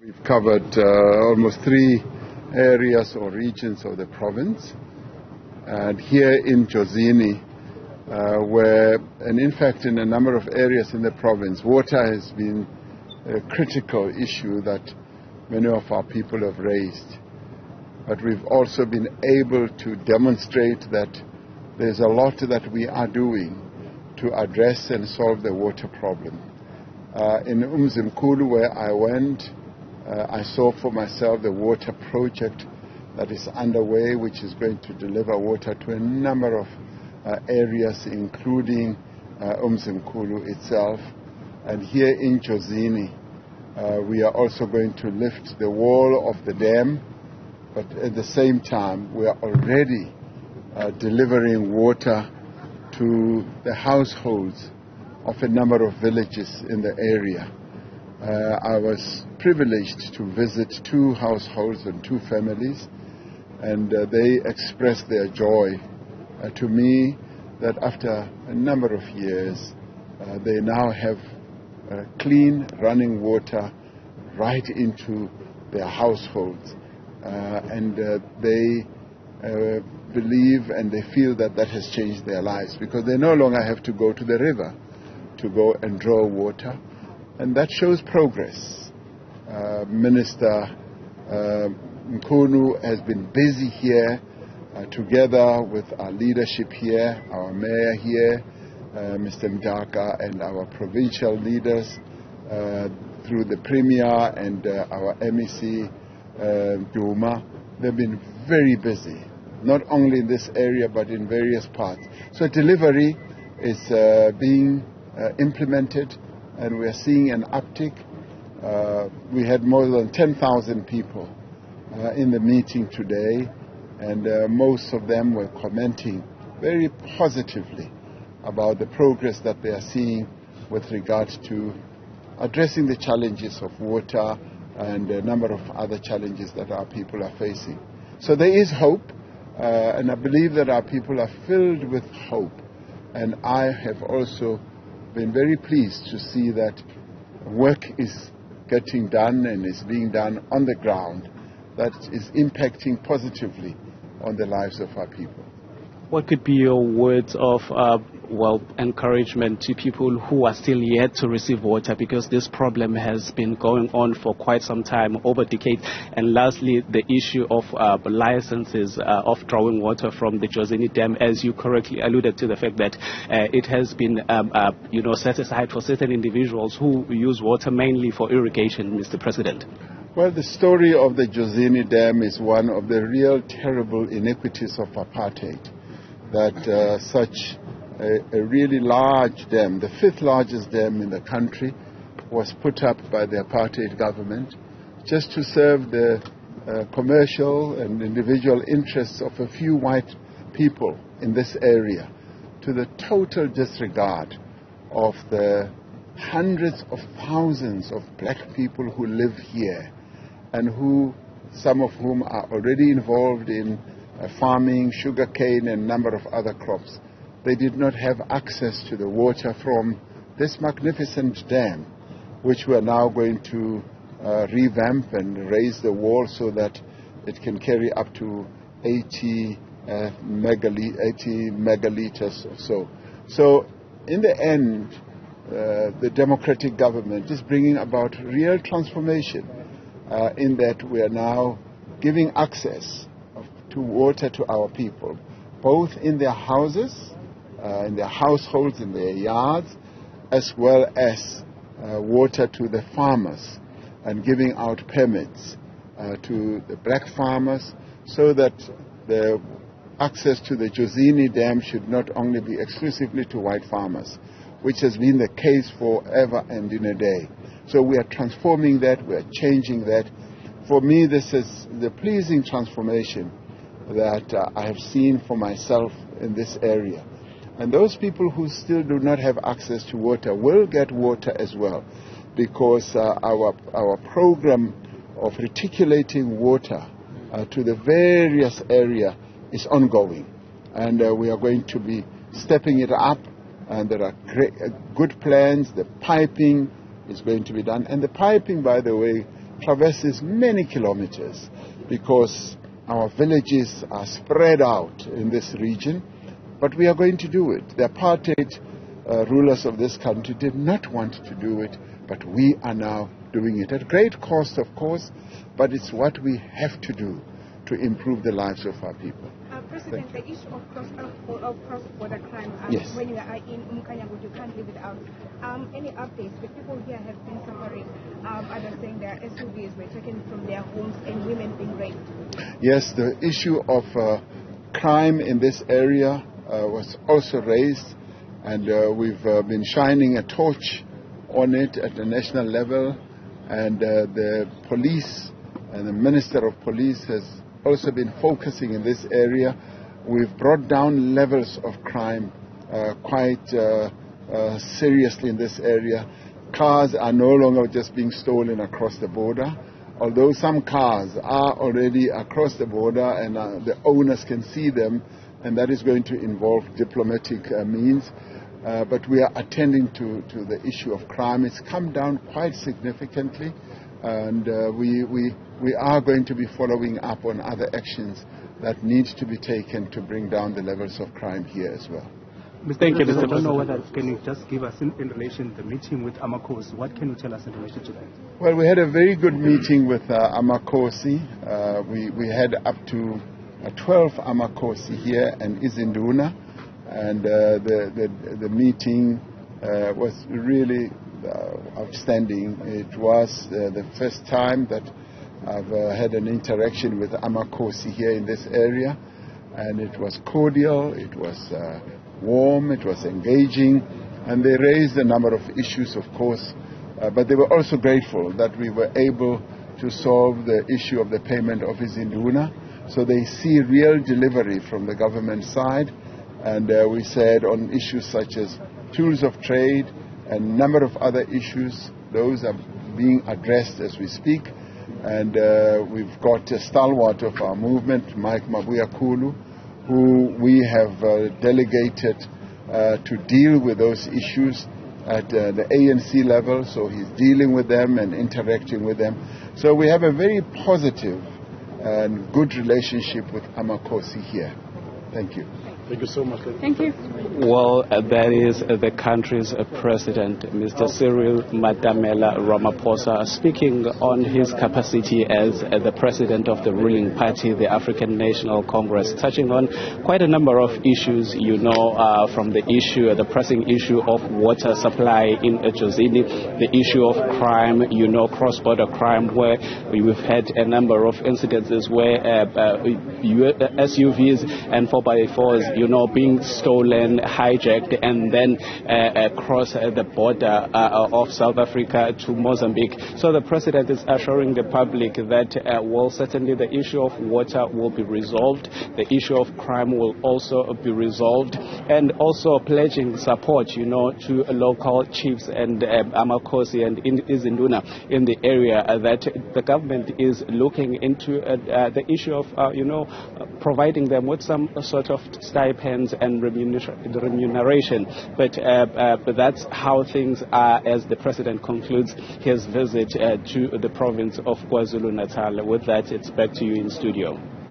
We've covered almost 3 areas or regions of the province. And here in Jozini, and in fact in a number of areas in the province, water has been a critical issue that many of our people have raised. But we've also been able to demonstrate that there's a lot that we are doing to address and solve the water problem. In Mzimkhulu, where I went, I saw for myself the water project that is underway, which is going to deliver water to a number of areas, including Mzimkhulu itself. And here in Jozini, we are also going to lift the wall of the dam, but at the same time, we are already delivering water to the households of a number of villages in the area. I was privileged to visit 2 households and 2 families, and they expressed their joy to me that after a number of years, they now have clean running water right into their households. And they believe and they feel that that has changed their lives, because they no longer have to go to the river to go and draw water. And that shows progress. Minister Mkhunu has been busy here together with our leadership here, our mayor here, Mr. Mdaka, and our provincial leaders through the Premier and our MEC Duma. They've been very busy, not only in this area but in various parts. So delivery is being implemented, and we are seeing an uptick. We had more than 10,000 people in the meeting today, and most of them were commenting very positively about the progress that they are seeing with regard to addressing the challenges of water and a number of other challenges that our people are facing. So there is hope, and I believe that our people are filled with hope. And I have also been very pleased to see that work is getting done and is being done on the ground that is impacting positively on the lives of our people. What could be your words of encouragement to people who are still yet to receive water, because this problem has been going on for quite some time, over decades? And lastly, the issue of licenses of drawing water from the Jozini Dam, as you correctly alluded to the fact that it has been set aside for certain individuals who use water mainly for irrigation, Mr. President. Well, the story of the Jozini Dam is one of the real terrible iniquities of apartheid, that such a really large dam, the 5th largest dam in the country, was put up by the apartheid government just to serve the commercial and individual interests of a few white people in this area, to the total disregard of the hundreds of thousands of black people who live here, and who, some of whom are already involved in farming, sugarcane, and a number of other crops. They did not have access to the water from this magnificent dam, which we are now going to revamp and raise the wall so that it can carry up to 80 megaliters or so. So in the end, the democratic government is bringing about real transformation in that we are now giving access to water to our people, both in their houses, in their households, in their yards, as well as water to the farmers, and giving out permits to the black farmers, so that the access to the Jozini Dam should not only be exclusively to white farmers, which has been the case forever and in a day. So we are transforming that, we are changing that. For me, this is the pleasing transformation that I have seen for myself in this area. And those people who still do not have access to water will get water as well, because our program of reticulating water to the various areas is ongoing. And we are going to be stepping it up, and there are good plans. The piping is going to be done. And the piping, by the way, traverses many kilometers because our villages are spread out in this region, but we are going to do it. The apartheid rulers of this country did not want to do it, but we are now doing it at great cost, of course, but it's what we have to do to improve the lives of our people. President, the issue of cross-border crime, yes. When you are in Mnyandu, you can't live without. Any updates? The people here have been suffering. Others saying their SUVs were taken from their homes and women being raped. Yes, the issue of crime in this area was also raised, and we've been shining a torch on it at the national level, and the police and the Minister of Police has also been focusing in this area. We've brought down levels of crime quite seriously in this area. Cars are no longer just being stolen across the border, although some cars are already across the border and the owners can see them, and that is going to involve diplomatic means. But we are attending to the issue of crime. It's come down quite significantly, and we are going to be following up on other actions that need to be taken to bring down the levels of crime here as well. Thank you, Mr. President. I don't know whether can you just give us in relation to the meeting with Amakosi. What can you tell us in relation to that? Well, we had a very good meeting with Amakosi. We had up to 12 Amakosi here and Izinduna, and the meeting was really outstanding. It was the first time that I've had an interaction with Amakosi here in this area, and it was cordial, it was warm, it was engaging, and they raised a number of issues, of course, but they were also grateful that we were able to solve the issue of the payment of Izinduna. So they see real delivery from the government side, and we said on issues such as tools of trade and a number of other issues, those are being addressed as we speak. And we've got a stalwart of our movement, Mike Mabuya Kulu, who we have delegated to deal with those issues at the ANC level. So he's dealing with them and interacting with them. So we have a very positive and good relationship with Amakosi here. Thank you. Thank you so much. Thank you. Well, that is the country's president, Mr. Cyril Ramaphosa, speaking on his capacity as the president of the ruling party, the African National Congress, touching on quite a number of issues, from the pressing issue of water supply in Jozini, the issue of crime, cross-border crime, where we've had a number of incidences where SUVs and 4x4s, being stolen, hijacked, and then cross the border of South Africa to Mozambique. So the president is assuring the public that, certainly the issue of water will be resolved, the issue of crime will also be resolved, and also pledging support, to local chiefs and Amakosi and Izinduna in the area, that the government is looking into the issue of, providing them with some sort of stipends and remuneration. But that's how things are as the president concludes his visit to the province of KwaZulu-Natal. With that, it's back to you in studio.